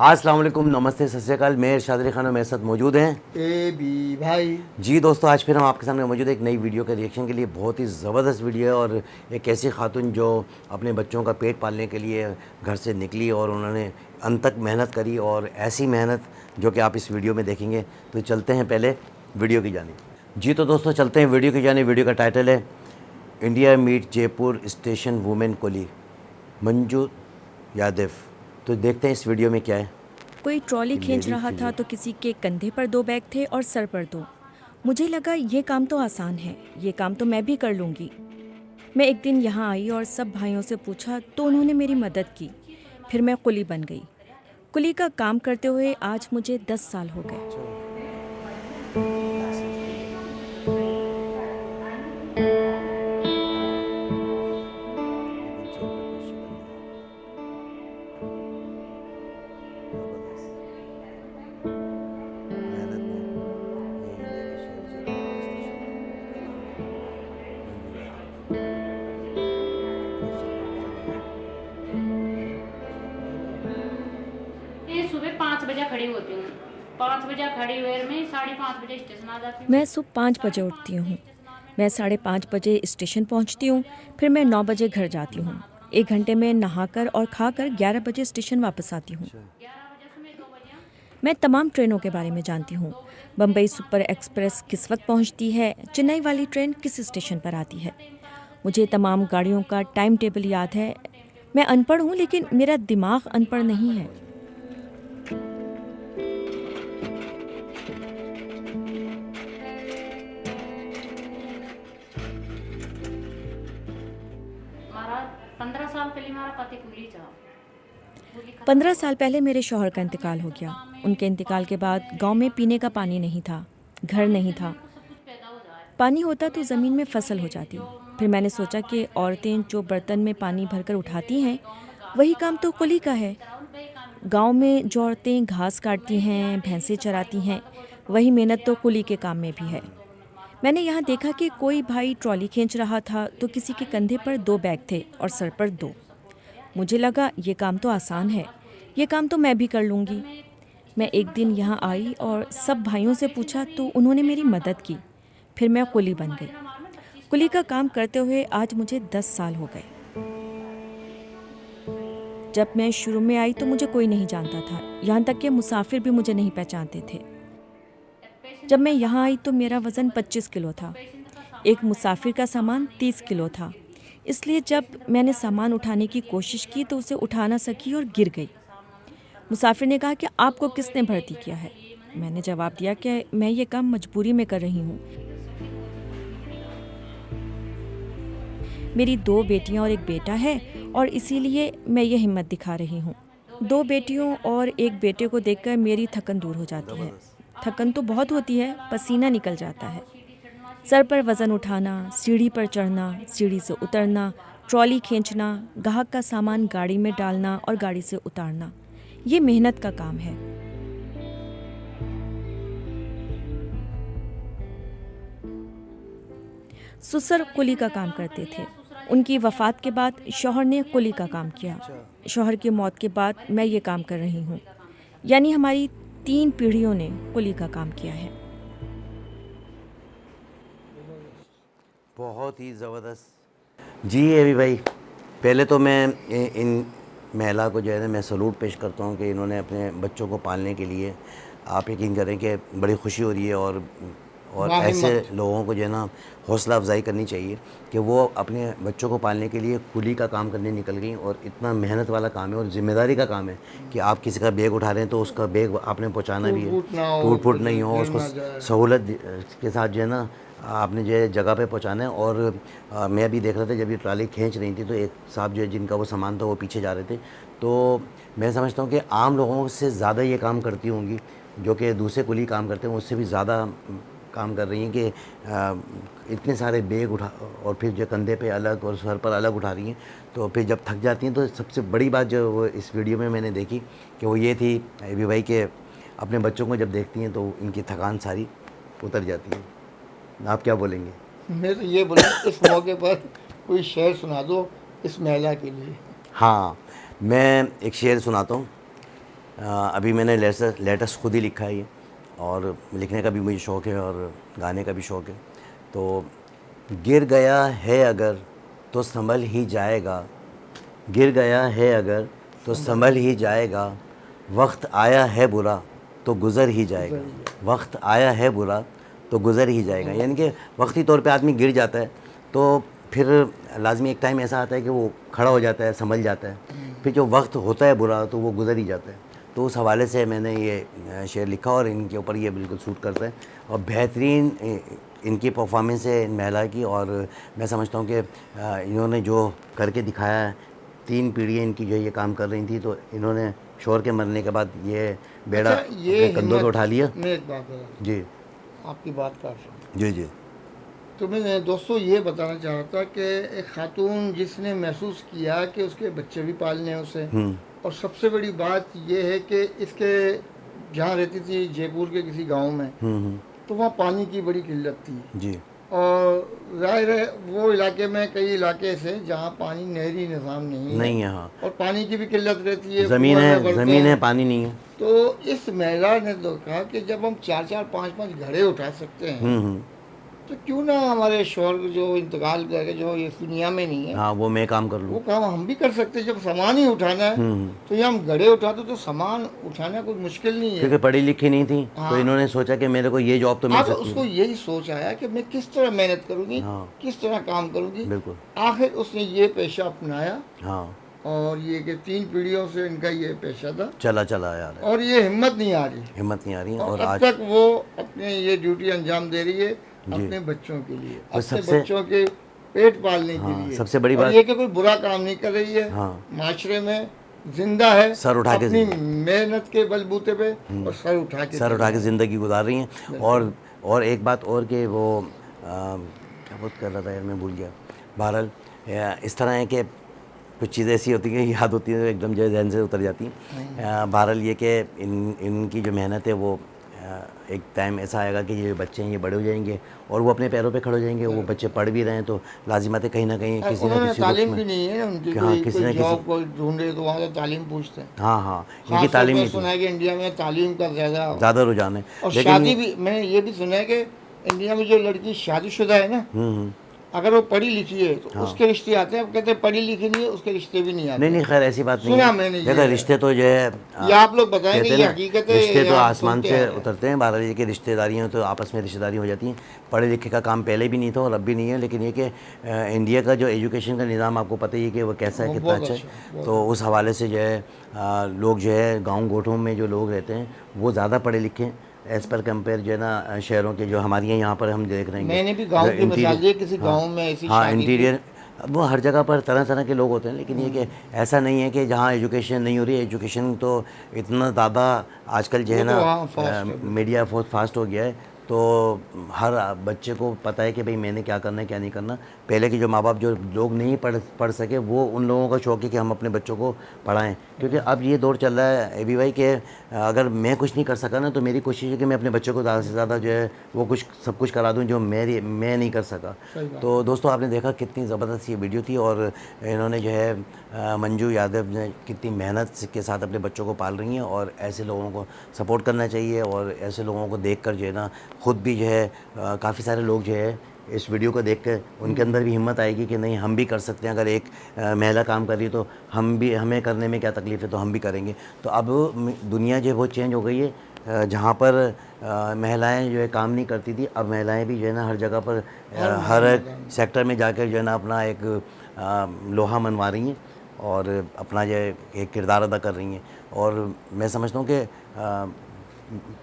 अस्सलाम वालेकुम, नमस्ते, सत श्री अकाल। मैं इरशाद अली खान मेरे साथ मौजूद हैं ए बी भाई। जी दोस्तों, आज फिर हम आपके सामने मौजूद है एक नई वीडियो के रिएक्शन के लिए। बहुत ही ज़बरदस्त वीडियो है और एक ऐसी खातून जो अपने बच्चों का पेट पालने के लिए घर से निकली और उन्होंने अंत तक मेहनत करी, और ऐसी मेहनत जो कि आप इस वीडियो में देखेंगे। तो चलते हैं पहले वीडियो की जानिब। जी तो दोस्तों, चलते हैं वीडियो की जानिब। वीडियो का टाइटल है India meet Jaipur station women कुली, मंजू यादव। तो देखते हैं इस वीडियो में क्या है। कोई ट्रॉली खींच रहा था तो किसी के कंधे पर 2 बैग थे और सर पर 2। मुझे लगा ये काम तो आसान है, ये काम तो मैं भी कर लूँगी। मैं एक दिन यहाँ आई और सब भाइयों से पूछा तो उन्होंने मेरी मदद की। फिर मैं कुली बन गई। कुली का काम करते हुए आज मुझे 10 साल हो गए। ये सुबह 5 बजे खड़ी होती हूँ। 5 बजे खड़ी हुए मैं 5:30 बजे स्टेशन आ जाती हूँ। मैं सुबह 5 बजे उठती हूँ। मैं 5:30 बजे स्टेशन पहुँचती हूँ। फिर मैं 9 बजे घर जाती हूँ। 1 घंटे में नहाकर और खाकर 11 बजे स्टेशन वापस आती हूँ। 11 बजे से मैं 2 बजे। मैं तमाम ट्रेनों के बारे में जानती हूँ। बम्बई सुपर एक्सप्रेस किस वक्त पहुँचती है, चेन्नई वाली ट्रेन किस स्टेशन पर आती है। मुझे तमाम गाड़ियों का टाइम टेबल याद है। मैं अनपढ़ हूँ लेकिन मेरा दिमाग अनपढ़ नहीं है। मारा 15 साल पहले मारा पति कुली था। 15 साल पहले मेरे शौहर का इंतकाल हो गया। उनके इंतकाल के बाद गांव में पीने का पानी नहीं था, घर नहीं था। सब कुछ पैदा हो जाए। पानी होता तो ज़मीन में फसल हो जाती। फिर मैंने सोचा कि औरतें जो बर्तन में पानी भरकर उठाती हैं, वही काम तो कुली का है। गांव में जो औरतें घास काटती हैं, भैंसें चराती हैं, वही मेहनत तो कुली के काम में भी है। मैंने यहाँ देखा कि कोई भाई ट्रॉली खींच रहा था तो किसी के कंधे पर 2 बैग थे और सर पर 2। मुझे लगा ये काम तो आसान है, ये काम तो मैं भी कर लूँगी। मैं एक दिन यहाँ आई और सब भाइयों से पूछा तो उन्होंने मेरी मदद की। फिर मैं कुली बन गई। कुली का काम करते हुए आज मुझे 10 साल हो गए। जब मैं शुरू में आई तो मुझे कोई नहीं जानता था, यहाँ तक कि मुसाफिर भी मुझे नहीं पहचानते थे। जब मैं यहाँ आई तो मेरा वज़न 25 किलो था। एक मुसाफिर का सामान 30 किलो था। इसलिए जब मैंने सामान उठाने की कोशिश की तो उसे उठा ना सकी और गिर गई। मुसाफिर ने कहा कि आपको किसने भर्ती किया है? मैंने जवाब दिया कि मैं ये काम मजबूरी में कर रही हूँ। मेरी 2 बेटियाँ और एक बेटा है और इसीलिए मैं ये हिम्मत दिखा रही हूँ। 2 बेटियों और एक बेटे को देखकर मेरी थकन दूर हो जाती है। थकन तो बहुत होती है, पसीना निकल जाता है। सर पर वज़न उठाना, सीढ़ी पर चढ़ना, सीढ़ी से उतरना, ट्रॉली खींचना, ग्राहक का सामान गाड़ी में डालना और गाड़ी से उतारना, ये मेहनत का काम है। ससुर कुली का काम करते थे। उनकी वफ़ात के बाद शौहर ने कुली का काम किया। शौहर की मौत के बाद मैं ये काम कर रही हूँ। यानी हमारी 3 पीढ़ियों ने कुली का काम किया है। बहुत ही ज़बरदस्त। जी अभी भाई, पहले तो मैं इन महिला को जो है ना मैं सलूट पेश करता हूँ कि इन्होंने अपने बच्चों को पालने के लिए, आप यकीन करें कि बड़ी खुशी हो रही है। और ऐसे लोगों को जो है ना हौसला अफजाई करनी चाहिए कि वो अपने बच्चों को पालने के लिए कुली का काम करने निकल गई। और इतना मेहनत वाला काम है और ज़िम्मेदारी का काम है कि आप किसी का बैग उठा रहे हैं तो उसका बैग आपने पहुँचाना भी है, टूट फूट नहीं हो, उसको सहूलत के साथ जो है ना आपने जो है जगह पे पहुंचाना है। और मैं अभी देख रहा था जब ये ट्राली खींच रही थी तो एक साहब जो है जिनका वो सामान था वो पीछे जा रहे थे। तो मैं समझता हूँ कि आम लोगों से ज़्यादा ये काम करती होंगी, जो कि दूसरे कुली काम करते हैं उससे भी ज़्यादा काम कर रही हैं कि इतने सारे बैग उठा और फिर जो कंधे पे अलग और सर पर अलग उठा रही हैं। तो फिर जब थक जाती हैं तो सबसे बड़ी बात जो वो इस वीडियो में मैंने देखी कि वो ये थी अभी भाई कि अपने बच्चों को जब देखती हैं तो इनकी थकान सारी उतर जाती है। आप क्या बोलेंगे? मैं तो ये बोलूँ इस मौके पर कोई शेर सुना दो इस महिला के लिए। हाँ, मैं एक शेर सुनाता हूँ। अभी मैंने लेटेस्ट खुद ही लिखा है ये, और लिखने का भी मुझे शौक़ है और गाने का भी शौक़ है। तो गिर गया है अगर तो संभल ही जाएगा, गिर गया है अगर तो संभल ही जाएगा, वक्त आया है बुरा तो गुज़र ही जाएगा, वक्त आया है बुरा तो गुज़र ही जाएगा। यानी कि वक्ती तौर पे आदमी गिर जाता है तो फिर लाजमी एक टाइम ऐसा आता है कि वो खड़ा हो जाता है, संभल जाता है, फिर जो वक्त होता है बुरा तो वो गुज़र ही जाता है। तो उस हवाले से मैंने ये शेर लिखा और इनके ऊपर ये बिल्कुल सूट करता है और बेहतरीन इनकी परफॉर्मेंस है इन महिला की। और मैं समझता हूँ कि इन्होंने जो करके दिखाया है, 3 पीढ़ियाँ इनकी जो ये काम कर रही थी, तो इन्होंने शोहर के मरने के बाद ये बेड़ा ये अपने कंधों पे उठा लिया। मैं एक बात बता, जी आपकी बात काट रहा हूँ। जी जी तो मैं दोस्तों ये बताना चाह रहा था कि एक खातून जिसने महसूस किया कि उसके बच्चे भी पालने हैं उसे, और सबसे बड़ी बात ये है कि इसके जहाँ रहती थी जयपुर के किसी गांव में, तो वहाँ पानी की बड़ी किल्लत थी जी। और जाहिर है वो इलाके में कई इलाके ऐसे जहाँ पानी नहरी निज़ाम नहीं है, हाँ, और पानी की भी किल्लत रहती है, ज़मीन कुआं में है, भरते ज़मीन हैं। है, पानी नहीं है। तो इस महिला ने तो कहा कि जब हम 4-4 5-5 घड़े उठा सकते हैं तो क्यों ना हमारे शौहर जो इंतकाल करके जो इस दुनिया में नहीं है, हाँ, वो मैं काम कर लूँ। वो काम हम भी कर सकते हैं। जब सामान ही उठाना है तो ये हम घड़े उठाते तो सामान उठाना कोई मुश्किल नहीं है। क्योंकि पढ़ी लिखी नहीं थी, हाँ। तो इन्होंने सोचा कि मेरे को ये जॉब तो मिल अब सकती उसको है। यही सोच आया कि मैं किस तरह मेहनत करूंगी, हाँ। किस तरह काम करूंगी। बिल्कुल। आखिर उसने ये पेशा अपनाया, हाँ, और ये कि 3 पीढ़ियों से इनका ये पेशा था, चला चला यार, और ये हिम्मत नहीं आ रही, हिम्मत नहीं आ रही है। और और अब आज तक वो अपने ये ड्यूटी अंजाम दे रही है अपने बच्चों के लिए, अपने सबसे- बच्चों के पेट पालने के लिए। सबसे बड़ी और बात- ये कि कोई बुरा काम नहीं कर रही है, माशरे में जिंदा है, सर उठा के अपनी मेहनत के बलबूते पे, और सर उठा के ज़िंदगी गुजार रही हैं। और एक बात और कि वो क्या बात कर रहा था यार, मैं भूल गया। बहरहाल इस तरह है कि कुछ चीज़ें ऐसी होती हैं, याद होती हैं तो एकदम जो जहन से उतर जाती हैं। बहरहाल ये कि इनकी जो मेहनत है वो एक टाइम ऐसा आएगा कि ये बच्चे हैं ये बड़े हो जाएंगे और वो अपने पैरों पे खड़े हो जाएंगे। वो बच्चे पढ़ भी रहे हैं तो लाजिमत है कहीं ना कहीं किसी ना किसी तालीम भी नहीं है उनकी, कोई जॉब कोई ढूंढे तो वहाँ से तालीम पूछते हैं। हाँ, इनकी तालीम नहीं सुना है कि इंडिया में तालीम का ज़्यादा रुझान है। और शादी भी मैंने ये भी सुना है कि इंडिया में जो लड़की शादीशुदा है ना, अगर वो पढ़ी लिखी है तो उसके रिश्ते आते हैं। अब कहते हैं पढ़ी लिखी नहीं है उसके रिश्ते भी नहीं आते। नहीं, खैर ऐसी बात नहीं सुना है। मैंने देखो रिश्ते तो जो है ये आप लोग बताएंगे, कहते ये हैं हकीकत ना, है, रिश्ते तो आप आसमान सुनते से हैं। उतरते हैं। बहरहाल ये कि रिश्तेदारियाँ तो आपस में रिश्तेदारी हो जाती हैं। पढ़े लिखे का काम पहले भी नहीं था और अब भी नहीं है, लेकिन ये कि इंडिया का जो एजुकेशन का निज़ाम आपको पता ही है कि वो कैसा है, कितना अच्छा है। तो उस हवाले से जो है लोग जो है गाँव गोठों में जो लोग रहते हैं वो ज़्यादा पढ़े लिखे हैं एज़ पर कंपेयर जो है ना शहरों के, जो हमारे यहाँ पर हम देख रहे हैं। मैंने भी गांव की मिसाल दी, किसी गांव में ऐसी हाँ, इंटीरियर वो हर जगह पर तरह तरह के लोग होते हैं, लेकिन ये कि ऐसा नहीं है कि जहाँ एजुकेशन नहीं हो रही है। एजुकेशन तो इतना ज़्यादा आजकल जो है ना मीडिया बहुत फास्ट हो गया है, तो हर बच्चे को पता है कि भाई मैंने क्या करना है क्या नहीं करना। पहले के जो माँ बाप जो लोग नहीं पढ़ सके वो उन लोगों का शौक़ है कि हम अपने बच्चों को पढ़ाएं, क्योंकि अब ये दौर चल रहा है एबी भाई के अगर मैं कुछ नहीं कर सका ना तो मेरी कोशिश है कि मैं अपने बच्चों को ज़्यादा से ज़्यादा जो है वो सब कुछ करा दूं जो मैं नहीं कर सका। तो दोस्तों आपने देखा कितनी ज़बरदस्त ये वीडियो थी और इन्होंने जो है मंजू यादव ने कितनी मेहनत के साथ अपने बच्चों को पाल रही हैं और ऐसे लोगों को सपोर्ट करना चाहिए और ऐसे लोगों को देख कर जो है ना ख़ुद भी जो है काफ़ी सारे लोग जो है इस वीडियो को देख कर उनके अंदर भी हिम्मत आएगी कि नहीं हम भी कर सकते हैं। अगर एक महिला काम कर रही है तो हमें करने में क्या तकलीफ़ है, तो हम भी करेंगे। तो अब दुनिया जो है बहुत चेंज हो गई है। जहाँ पर महिलाएं जो है काम नहीं करती थी, अब महिलाएं भी जो है ना हर जगह पर हर सेक्टर में जाकर जो है ना अपना एक लोहा मनवा रही हैं और अपना जो है एक किरदार अदा कर रही हैं। और मैं समझता हूँ कि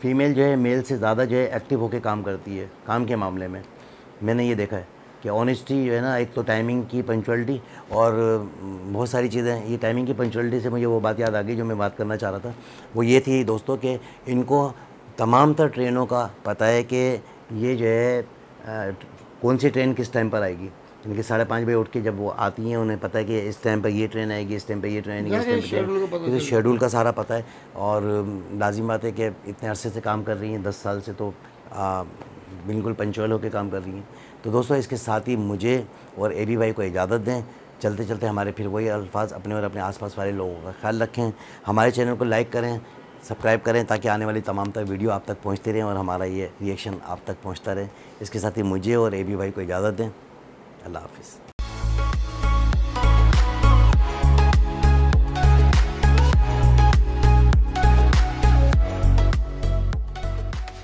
फ़ीमेल जो है मेल से ज़्यादा जो है एक्टिव होकर काम करती है काम के मामले में। मैंने ये देखा है कि ऑनेस्टी जो है ना, एक तो टाइमिंग की पंक्चुअलिटी और बहुत सारी चीज़ें। ये टाइमिंग की पंक्चुअलिटी से मुझे वो बात याद आ गई जो मैं बात करना चाह रहा था। वो ये थी दोस्तों कि इनको तमाम तर ट्रेनों का पता है कि ये जो है कौन सी ट्रेन किस टाइम पर आएगी। इनके 5:30 बजे उठ के जब वो आती हैं उन्हें पता है कि इस टाइम पर ये ट्रेन आएगी, इस टाइम पर ये ट्रेन आएगी, इस टाइम पर शेड्यूल का सारा पता है। और लाजिम बात है कि इतने अरसे से काम कर रही हैं, 10 साल से, तो बिल्कुल पंचुअल होकर काम कर रही हैं। तो दोस्तों इसके साथ ही मुझे और एबी भाई को इजाज़त दें। चलते चलते हमारे फिर वही अल्फाज, अपने और अपने आसपास वाले लोगों का ख्याल रखें। हमारे चैनल को लाइक करें, सब्सक्राइब करें, ताकि आने वाली तमाम तर वीडियो आप तक पहुंचती रहें और हमारा ये रिएक्शन आप तक पहुंचता रहे। इसके साथ ही मुझे और AB भाई को इजाज़त दें। अल्लाह हाफ़िज़।